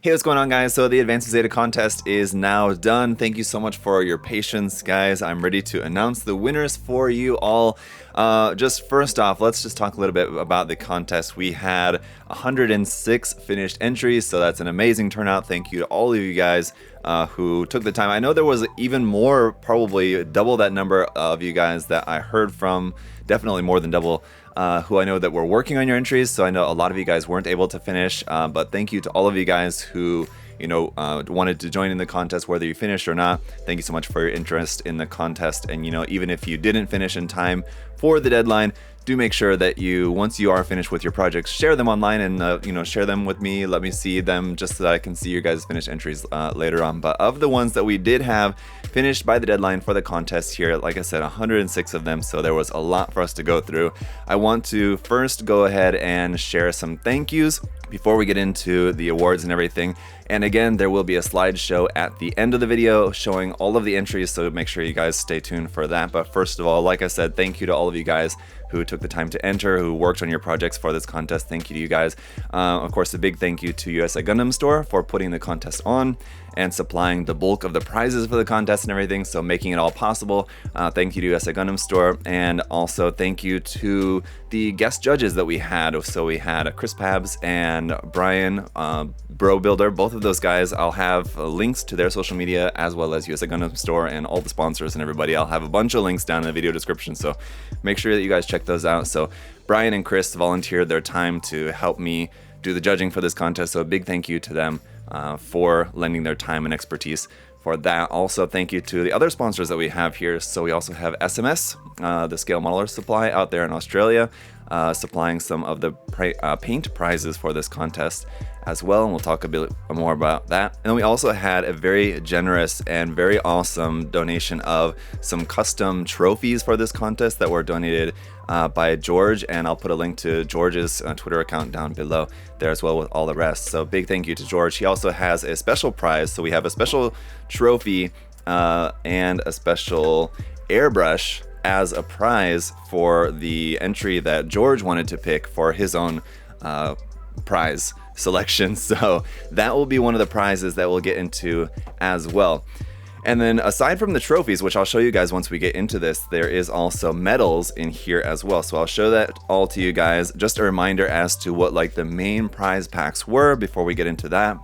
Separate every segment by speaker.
Speaker 1: Hey, what's going on, guys? So the Advanced Zeta contest is now done. Thank you so much for your patience, guys. I'm ready to announce the winners for you all. Just first off, let's just talk a little bit about the contest. We had 106 finished entries, so that's an amazing turnout. Thank you to all of you guys who took the time. I know there was even more, probably double that number of you guys that I heard from, definitely more than double, who I know that were working on your entries. So I know a lot of you guys weren't able to finish, but thank you to all of you guys who wanted to join in the contest, whether you finished or not. Thank you so much for your interest in the contest. And even if you didn't finish in time for the deadline, do make sure that you, once you are finished with your projects, share them online and share them with me. Let me see them just so that I can see your guys' finished entries later on. But of the ones that we did have finished by the deadline for the contest here, like I said, 106 of them, so there was a lot for us to go through. I want to first go ahead and share some thank yous before we get into the awards and everything. And again, there will be a slideshow at the end of the video showing all of the entries, so make sure you guys stay tuned for that. But first of all, like I said, thank you to all of you guys who took the time to enter, who worked on your projects for this contest. Thank you to you guys. Of course, a big thank you to USA Gundam Store for putting the contest on and supplying the bulk of the prizes for the contest and everything, so making it all possible. Thank you to USA Gundam Store, and also thank you to the guest judges that we had. So we had Chris Pabs and Brian Bro Builder. Both of those guys, I'll have links to their social media as well as USA Gundam Store and all the sponsors and everybody. I'll have a bunch of links down in the video description, so make sure that you guys check those out. So Brian and Chris volunteered their time to help me do the judging for this contest, so a big thank you to them for lending their time and expertise for that. Also, thank you to the other sponsors that we have here. So we also have SMS, the scale modeler supply out there in Australia, supplying some of the paint prizes for this contest as well, and we'll talk a bit more about that. And then we also had a very generous and very awesome donation of some custom trophies for this contest that were donated by George, and I'll put a link to George's Twitter account down below there as well with all the rest. So big thank you to George. He also has a special prize, so we have a special trophy and a special airbrush as a prize for the entry that George wanted to pick for his own prize selection. So that will be one of the prizes that we'll get into as well. And then aside from the trophies, which I'll show you guys once we get into this, there is also medals in here as well. So I'll show that all to you guys. Just a reminder as to what like the main prize packs were before we get into that,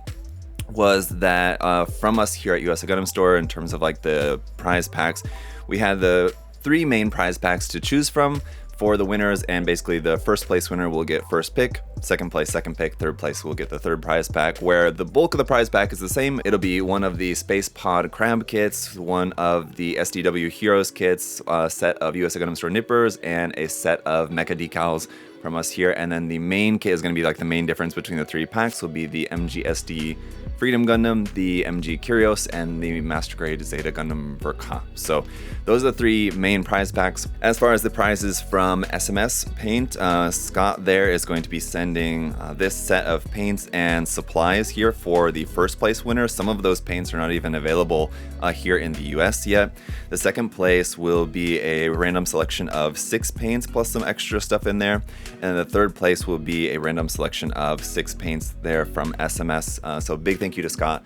Speaker 1: was that from us here at USA Gundam Store, in terms of like the prize packs, we had the 3 main prize packs to choose from for the winners, and basically the first place winner will get first pick, second place second pick, third place will get the third prize pack, where the bulk of the prize pack is the same. It'll be one of the Space Pod Crab kits, one of the SDW Heroes kits, a set of USA Gundam Store nippers, and a set of mecha decals from us here. And then the main kit is going to be like the main difference between the 3 packs will be the MGSD Freedom Gundam, the MG Kyrios, and the Master Grade Zeta Gundam Verka. So those are the 3 main prize packs. As far as the prizes from SMS Paint, Scott there is going to be sending this set of paints and supplies here for the first place winner. Some of those paints are not even available here in the US yet. The second place will be a random selection of 6 paints plus some extra stuff in there. And the third place will be a random selection of 6 paints there from SMS. So big thank you to Scott,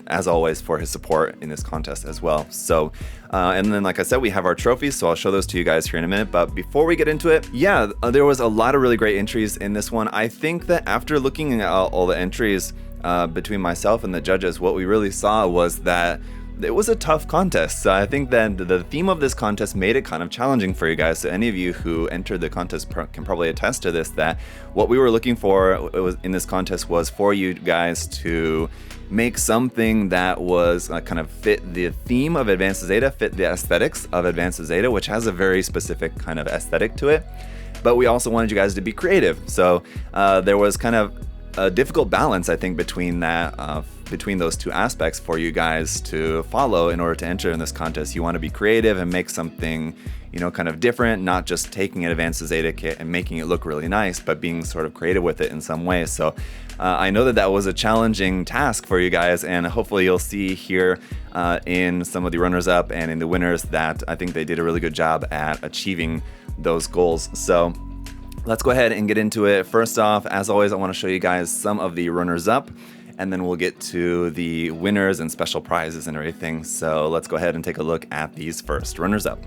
Speaker 1: as always, for his support in this contest as well. So, and then like I said, we have our trophies, so I'll show those to you guys here in a minute. But before we get into it, yeah, there was a lot of really great entries in this one. I think that after looking at all the entries between myself and the judges, what we really saw was that it was a tough contest. So I think that the theme of this contest made it kind of challenging for you guys. So any of you who entered the contest can probably attest to this, that what we were looking for in this contest was for you guys to make something that was kind of fit the theme of Advanced Zeta, fit the aesthetics of Advanced Zeta, which has a very specific kind of aesthetic to it. But we also wanted you guys to be creative. So there was kind of a difficult balance, I think, between that, between those 2 aspects for you guys to follow in order to enter in this contest. You want to be creative and make something, kind of different, not just taking an Advanced Zeta kit and making it look really nice, but being sort of creative with it in some way. So I know that was a challenging task for you guys, and hopefully you'll see here in some of the runners-up and in the winners that I think they did a really good job at achieving those goals. So let's go ahead and get into it. First off, as always, I want to show you guys some of the runners-up. and then we'll get to the winners and special prizes and everything. So let's go ahead and take a look at these first. Runners up.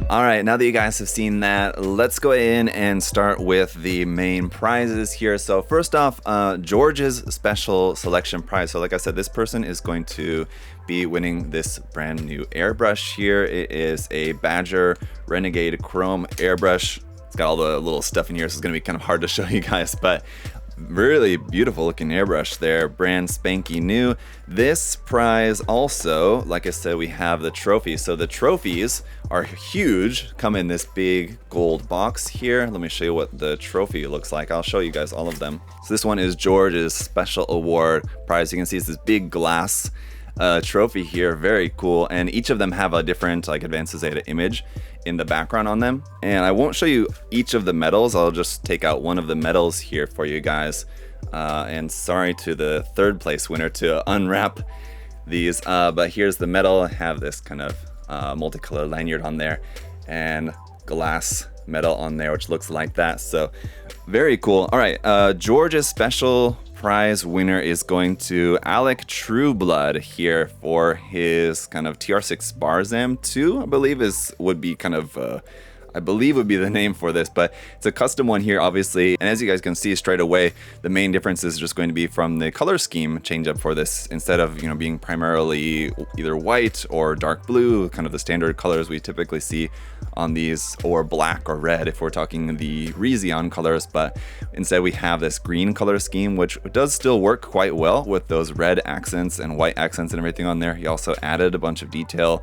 Speaker 1: All right, now that you guys have seen that, let's go in and start with the main prizes here. So first off, George's special selection prize. So like I said, this person is going to be winning this brand new airbrush here. It is a Badger Renegade Chrome airbrush. It's got all the little stuff in here, so it's gonna be kind of hard to show you guys, but really beautiful looking airbrush there, brand spanky new. This prize also, like I said, we have the trophy. So the trophies are huge, come in this big gold box here. Let me show you what the trophy looks like. I'll show you guys all of them. So this one is George's special award prize. You can see it's this big glass trophy here, very cool, and each of them have a different like Advanced Zeta image in the background on them. And I won't show you each of the medals, I'll just take out one of the medals here for you guys. And sorry to the third place winner to unwrap these, but here's the medal. I have this kind of multicolored lanyard on there and glass medal on there which looks like that, so very cool. All right, George's special prize winner is going to Alec Trueblood here for his kind of TR6 Barzam 2, I believe would be kind of I believe would be the name for this, but it's a custom one here, obviously. And as you guys can see straight away, the main difference is just going to be from the color scheme change up for this. Instead of, you know, being primarily either white or dark blue, kind of the standard colors we typically see on these, or black or red if we're talking the Rezion colors, but instead we have this green color scheme, which does still work quite well with those red accents and white accents and everything on there. He also added a bunch of detail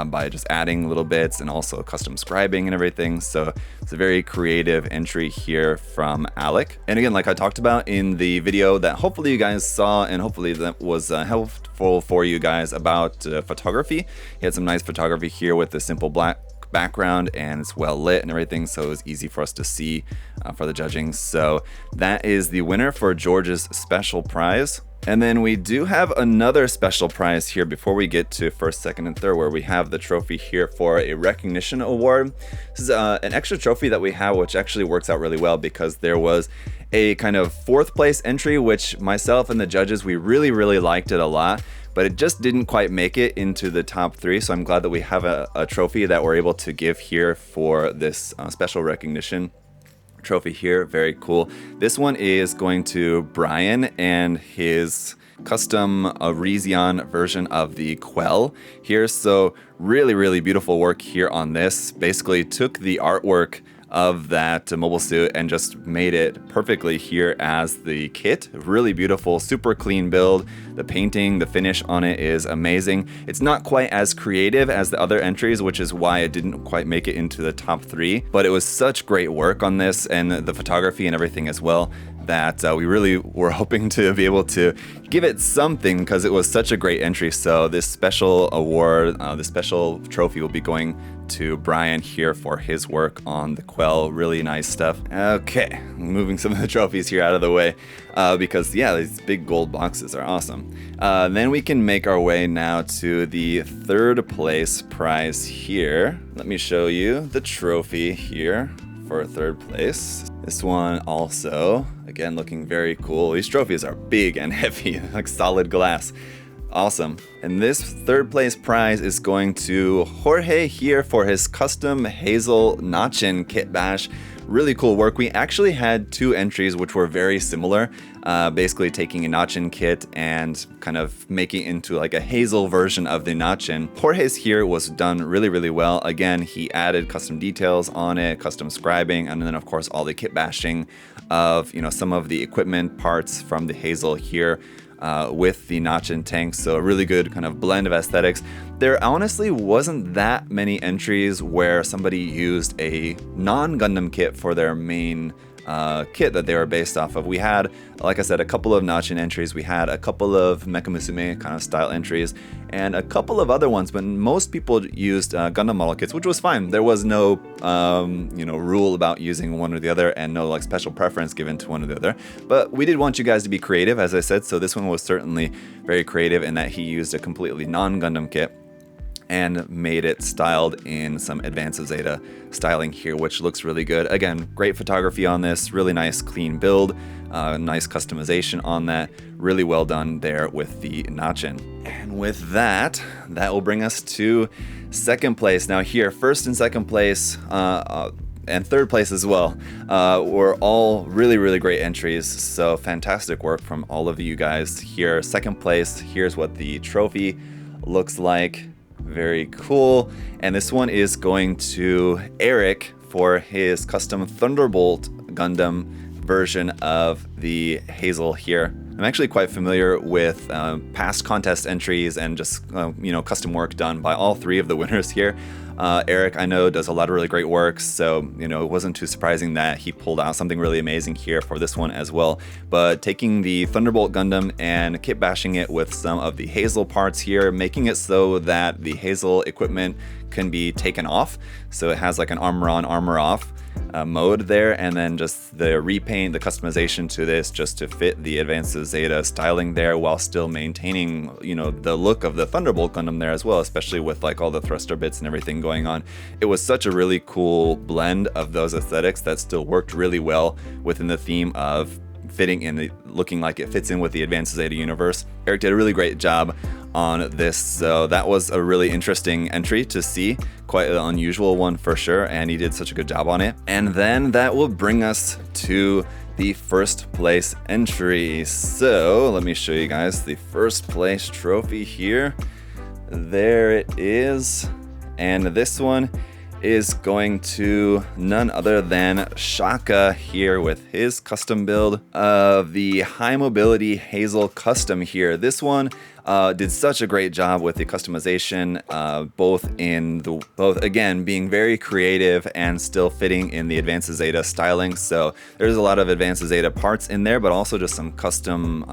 Speaker 1: by just adding little bits and also custom scribing and everything. So it's a very creative entry here from Alec. And again, like I talked about in the video that hopefully you guys saw, and hopefully that was helpful for you guys about photography. He had some nice photography here with the simple black background, and it's well lit and everything, so it was easy for us to see for the judging. So that is the winner for George's special prize. And then we do have another special prize here before we get to first, second, and third, where we have the trophy here for a recognition award. This is an extra trophy that we have, which actually works out really well because there was a kind of fourth place entry, which myself and the judges, we really liked it a lot, but it just didn't quite make it into the top 3. So I'm glad that we have a trophy that we're able to give here for this special recognition trophy here. Very cool. This one is going to Brian and his custom Rezion version of the Quell here. So really beautiful work here on this. Basically took the artwork of that mobile suit and just made it perfectly here as the kit. Really beautiful, super clean build. The painting, the finish on it is amazing. It's not quite as creative as the other entries, which is why it didn't quite make it into the top 3, but it was such great work on this and the photography and everything as well, that we really were hoping to be able to give it something because it was such a great entry. So this special award, this special trophy will be going to Brian here for his work on the Quell. Really nice stuff. Okay, moving some of the trophies here out of the way because yeah, these big gold boxes are awesome. Then we can make our way now to the 3rd place prize here. Let me show you the trophy here for 3rd place. This one also, again, looking very cool. These trophies are big and heavy, like solid glass. Awesome. And this 3rd place prize is going to Jorge here for his custom Hazel Notchin kit bash. Really cool work. We actually had 2 entries which were very similar, basically taking a Notchin kit and kind of making it into like a Hazel version of the Notchin. Jorge's here was done really, really well. Again, he added custom details on it, custom scribing, and then of course all the kit bashing of, you know, some of the equipment parts from the Hazel here. With the Notchin tank, so a really good kind of blend of aesthetics. There honestly wasn't that many entries where somebody used a non-Gundam kit for their main kit that they were based off of. We had, like I said, a couple of Notchin entries, we had a couple of Mecha Musume kind of style entries, and a couple of other ones, but most people used Gundam model kits, which was fine. There was no, you know, rule about using one or the other, and no like special preference given to one or the other. But we did want you guys to be creative, as I said, so this one was certainly very creative in that he used a completely non-Gundam kit and made it styled in some Advance of Zeta styling here, which looks really good. Again, great photography on this, really nice clean build, nice customization on that, really well done there with the Notchin. And with that, that will bring us to 2nd place. Now here, 1st and 2nd place, and 3rd place as well, were all really, really great entries. So fantastic work from all of you guys here. 2nd place, here's what the trophy looks like. Very cool. And this one is going to Eric for his custom Thunderbolt Gundam version of the Hazel here. I'm actually quite familiar with past contest entries and just you know, custom work done by all 3 of the winners here. Eric, I know, does a lot of really great work, so you know, it wasn't too surprising that he pulled out something really amazing here for this one as well. But taking the Thunderbolt Gundam and kit bashing it with some of the Hazel parts here, making it so that the Hazel equipment can be taken off, so it has like an armor on, armor off mode there, and then just the repaint, the customization to this just to fit the Advance of Zeta styling there, while still maintaining, you know, the look of the Thunderbolt Gundam there as well, especially with like all the thruster bits and everything going on. It was such a really cool blend of those aesthetics that still worked really well within the theme of fitting in, looking like it fits in with the Advance of Zeta universe. Eric did a really great job on this, so that was a really interesting entry to see, quite an unusual one for sure, and he did such a good job on it. And then that will bring us to the 1st place entry. So let me show you guys the 1st place trophy here. There it is, and this one is going to none other than Shaka here with his custom build of the High Mobility Hazel Custom here. This one did such a great job with the customization, both again being very creative and still fitting in the Advance of Zeta styling. So there's a lot of Advance of Zeta parts in there, but also just some custom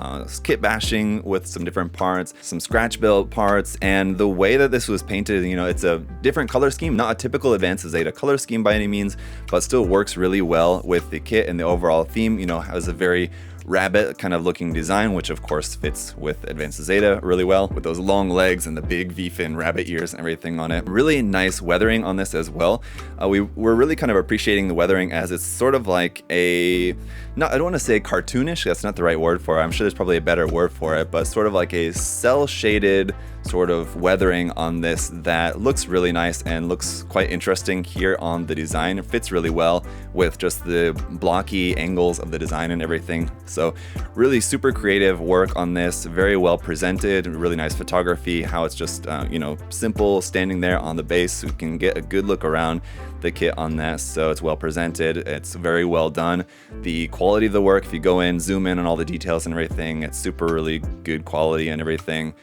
Speaker 1: kit bashing with some different parts, some scratch build parts, and the way that this was painted, you know, it's a different color scheme, not a typical Advance of Zeta color scheme by any means, but still works really well with the kit and the overall theme. You know, has a very rabbit kind of looking design, which of course fits with Advance of Zeta really well, with those long legs and the big V-fin rabbit ears and everything on it. Really nice weathering on this as well. We're really kind of appreciating the weathering, as it's sort of like a, I don't want to say cartoonish, that's not the right word for it, I'm sure there's probably a better word for it, but sort of like a cell shaded sort of weathering on this that looks really nice and looks quite interesting here on the design. It fits really well with just the blocky angles of the design and everything. So really super creative work on this, very well presented, really nice photography, how it's just you know, simple standing there on the base, so you can get a good look around the kit on that. So it's well presented, it's very well done. The quality of the work, if you go in, zoom in on all the details and everything, it's super really good quality and everything.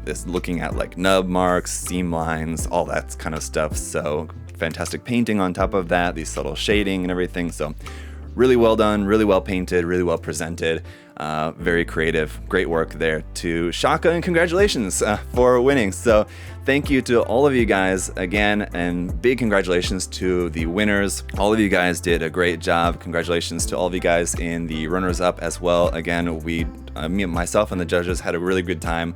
Speaker 1: It's looking at like nub marks, seam lines, all that kind of stuff. So fantastic painting on top of that, these subtle shading and everything. So really well done, really well painted, really well presented, very creative, great work there to Shaka, and congratulations for winning. So thank you to all of you guys again, and big congratulations to the winners. All of you guys did a great job. Congratulations to all of you guys in the runners-up as well. Again, me, myself and the judges had a really good time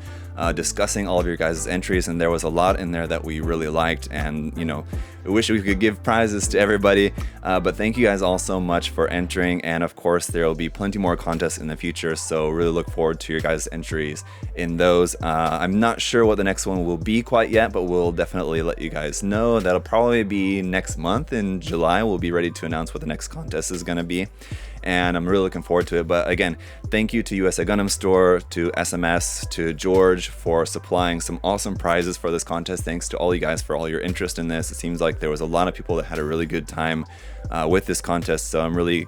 Speaker 1: discussing all of your guys' entries, and there was a lot in there that we really liked, and you know, I wish we could give prizes to everybody, but thank you guys all so much for entering, and of course there will be plenty more contests in the future, so really look forward to your guys' entries in those. I'm not sure what the next one will be quite yet, but we'll definitely let you guys know. That'll probably be next month in July. We'll be ready to announce what the next contest is going to be, and I'm really looking forward to it. But again, thank you to USA Gundam Store, to SMS, to George for supplying some awesome prizes for this contest. Thanks to all you guys for all your interest in this. It seems like there was a lot of people that had a really good time with this contest, so I'm really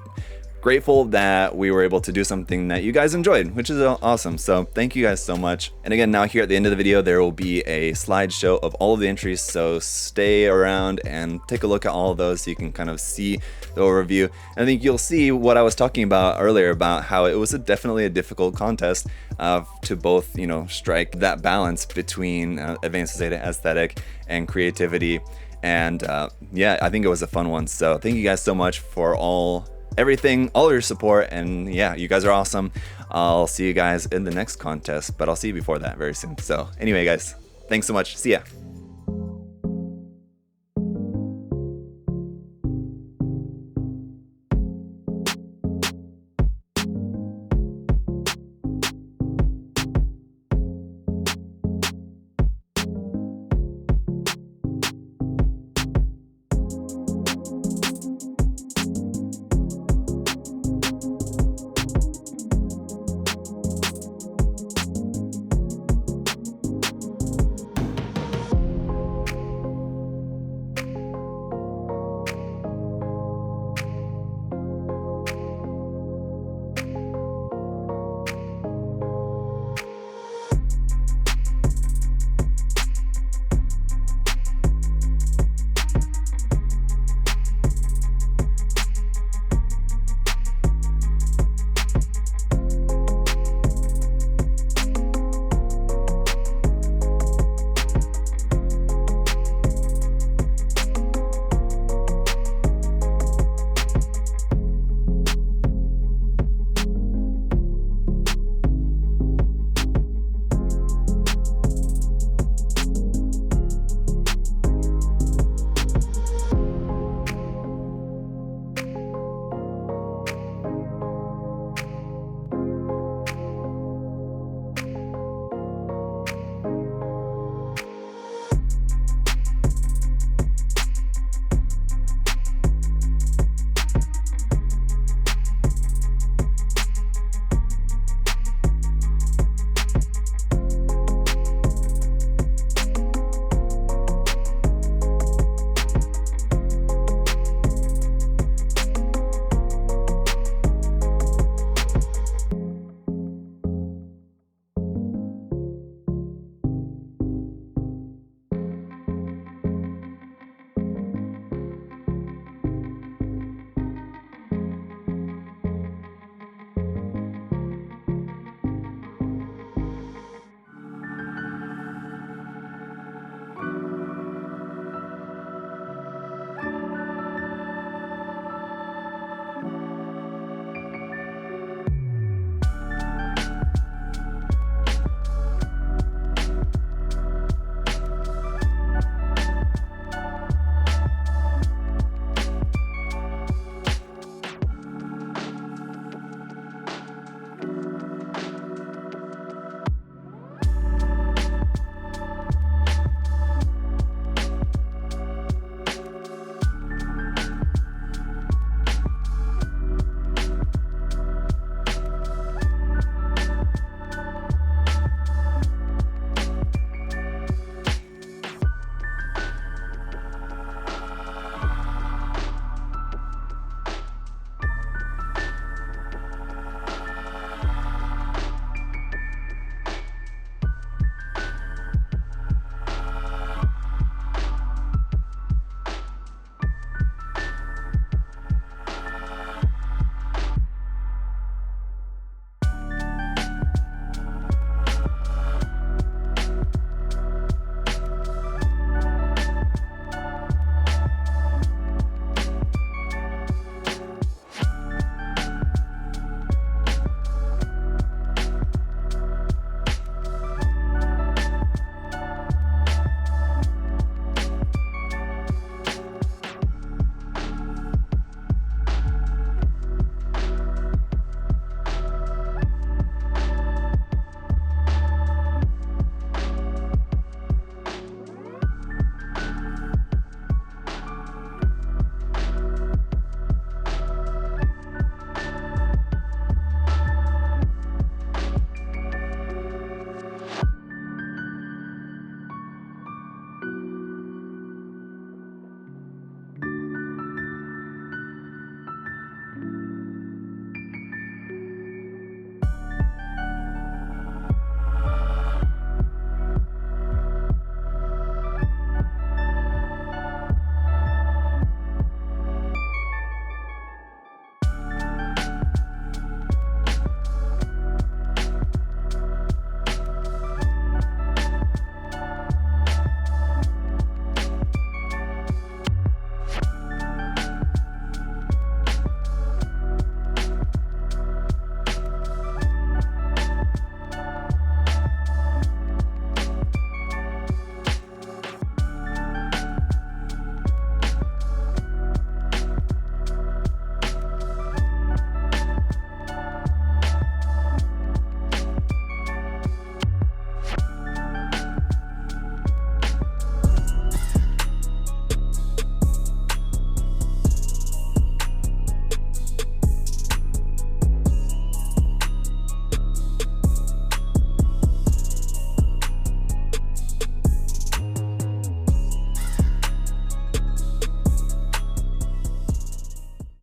Speaker 1: grateful that we were able to do something that you guys enjoyed, which is awesome. So thank you guys so much. And again, now here at the end of the video, there will be a slideshow of all of the entries, so stay around and take a look at all of those so you can kind of see the overview. And I think you'll see what I was talking about earlier about how it was definitely a difficult contest to both, you know, strike that balance between advanced Zeta aesthetic and creativity. And yeah, I think it was a fun one. So thank you guys so much for everything, all your support, and yeah, you guys are awesome. I'll see you guys in the next contest, but I'll see you before that very soon. So anyway, guys, thanks so much. See ya.